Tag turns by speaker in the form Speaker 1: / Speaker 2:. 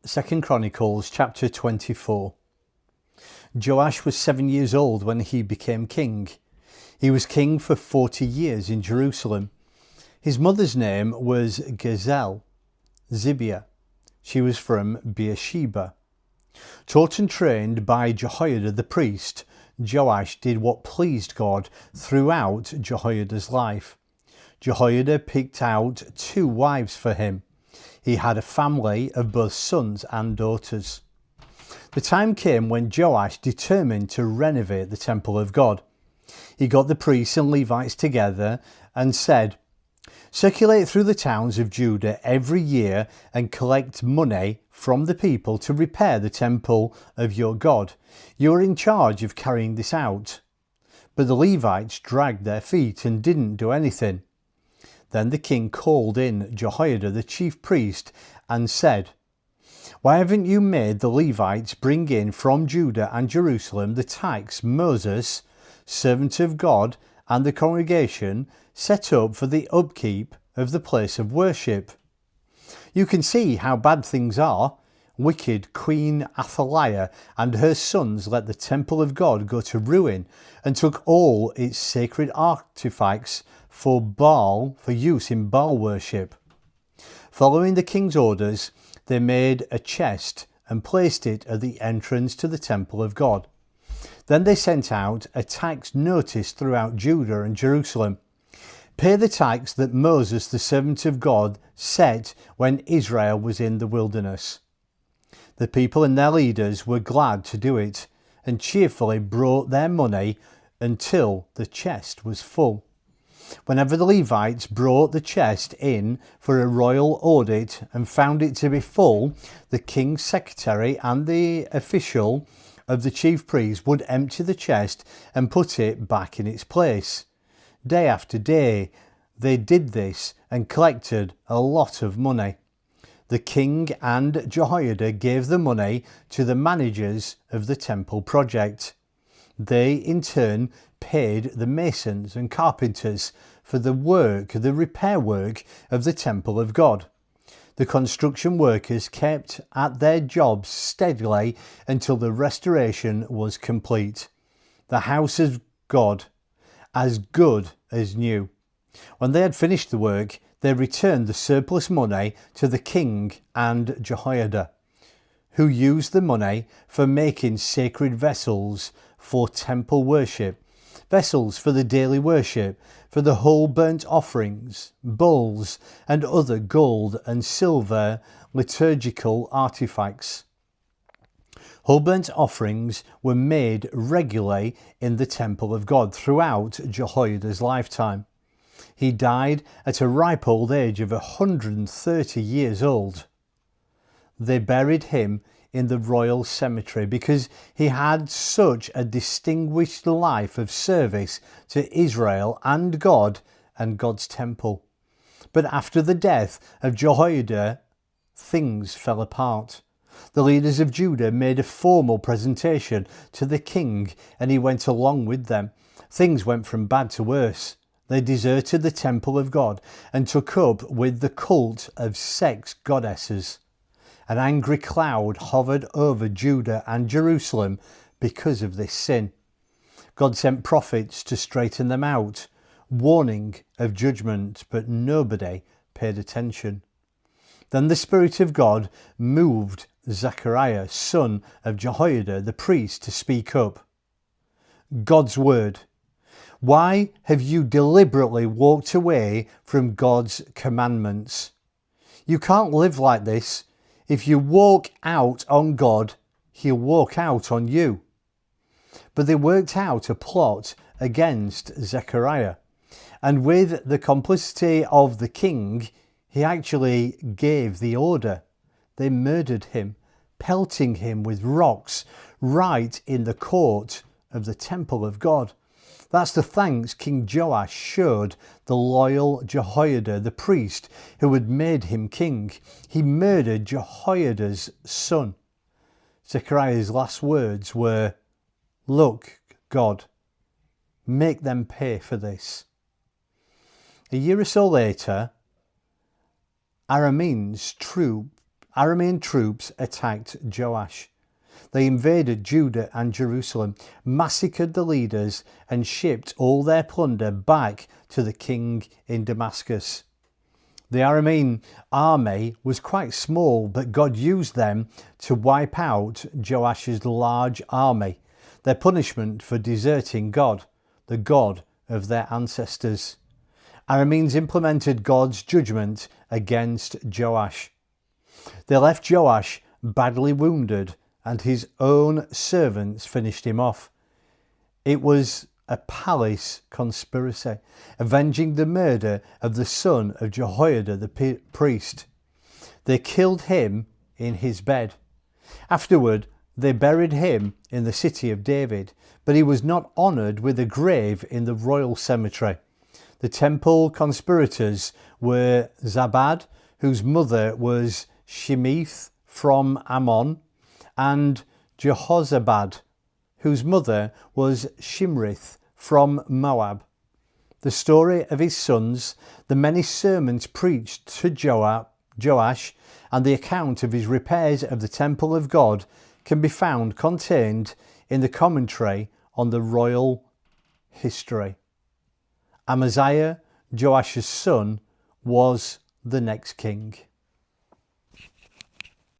Speaker 1: 2 Chronicles chapter 24. Joash was 7 years old when he became king. He was king for 40 years in Jerusalem. His mother's name was Gazelle, Zibiah. She was from Beersheba. Taught and trained by Jehoiada the priest, Joash did what pleased God throughout Jehoiada's life. Jehoiada picked out 2 wives for him. He had a family of both sons and daughters. The time came when Joash determined to renovate the temple of God. He got the priests and Levites together and said, "Circulate through the towns of Judah every year and collect money from the people to repair the temple of your God. You are in charge of carrying this out." But the Levites dragged their feet and didn't do anything. Then the king called in Jehoiada the chief priest and said, "Why haven't you made the Levites bring in from Judah and Jerusalem the tax Moses, servant of God, and the congregation set up for the upkeep of the place of worship? You can see how bad things are. Wicked Queen Athaliah and her sons let the temple of God go to ruin and took all its sacred artifacts for use in Baal worship. Following the king's orders, they made a chest and placed it at the entrance to the temple of God. Then they sent out a tax notice throughout Judah and Jerusalem. Pay the tax that Moses, the servant of God, set when Israel was in the wilderness." The people and their leaders were glad to do it and cheerfully brought their money until the chest was full. Whenever the Levites brought the chest in for a royal audit and found it to be full, the king's secretary and the official of the chief priest would empty the chest and put it back in its place. Day after day, they did this and collected a lot of money. The king and Jehoiada gave the money to the managers of the temple project. They, in turn, paid the masons and carpenters for the repair work of the temple of God. The construction workers kept at their jobs steadily until the restoration was complete. The house of God, as good as new. When they had finished the work, they returned the surplus money to the king and Jehoiada, who used the money for making sacred vessels for temple worship, vessels for the daily worship, for the whole burnt offerings, bowls, and other gold and silver liturgical artifacts. Whole burnt offerings were made regularly in the temple of God throughout Jehoiada's lifetime. He died at a ripe old age of 130 years old. They buried him in the royal cemetery because he had such a distinguished life of service to Israel and God and God's temple. But after the death of Jehoiada, things fell apart. The leaders of Judah made a formal presentation to the king and he went along with them. Things went from bad to worse. They deserted the temple of God and took up with the cult of sex goddesses. An angry cloud hovered over Judah and Jerusalem because of this sin. God sent prophets to straighten them out, warning of judgment, but nobody paid attention. Then the Spirit of God moved Zechariah, son of Jehoiada, the priest, to speak up. God's word. Why have you deliberately walked away from God's commandments? You can't live like this. If you walk out on God, he'll walk out on you. But they worked out a plot against Zechariah, and with the complicity of the king, he actually gave the order. They murdered him, pelting him with rocks right in the court of the temple of God. That's the thanks King Joash showed the loyal Jehoiada, the priest, who had made him king. He murdered Jehoiada's son. Zechariah's last words were, "Look, God, make them pay for this." A year or so later, Arameans Aramean troops attacked Joash. They invaded Judah and Jerusalem, massacred the leaders, and shipped all their plunder back to the king in Damascus. The Aramean army was quite small, but God used them to wipe out Joash's large army, their punishment for deserting God, the God of their ancestors. Arameans implemented God's judgment against Joash. They left Joash badly wounded, and his own servants finished him off. It was a palace conspiracy, avenging the murder of the son of Jehoiada the priest. They killed him in his bed. Afterward, they buried him in the city of David, but he was not honoured with a grave in the royal cemetery. The temple conspirators were Zabad, whose mother was Shimeath from Ammon, and Jehozabad, whose mother was Shimeath from Moab. The story of his sons, the many sermons preached to Joash, and the account of his repairs of the temple of God can be found contained in the commentary on the royal history. Amaziah, Joash's son, was the next king.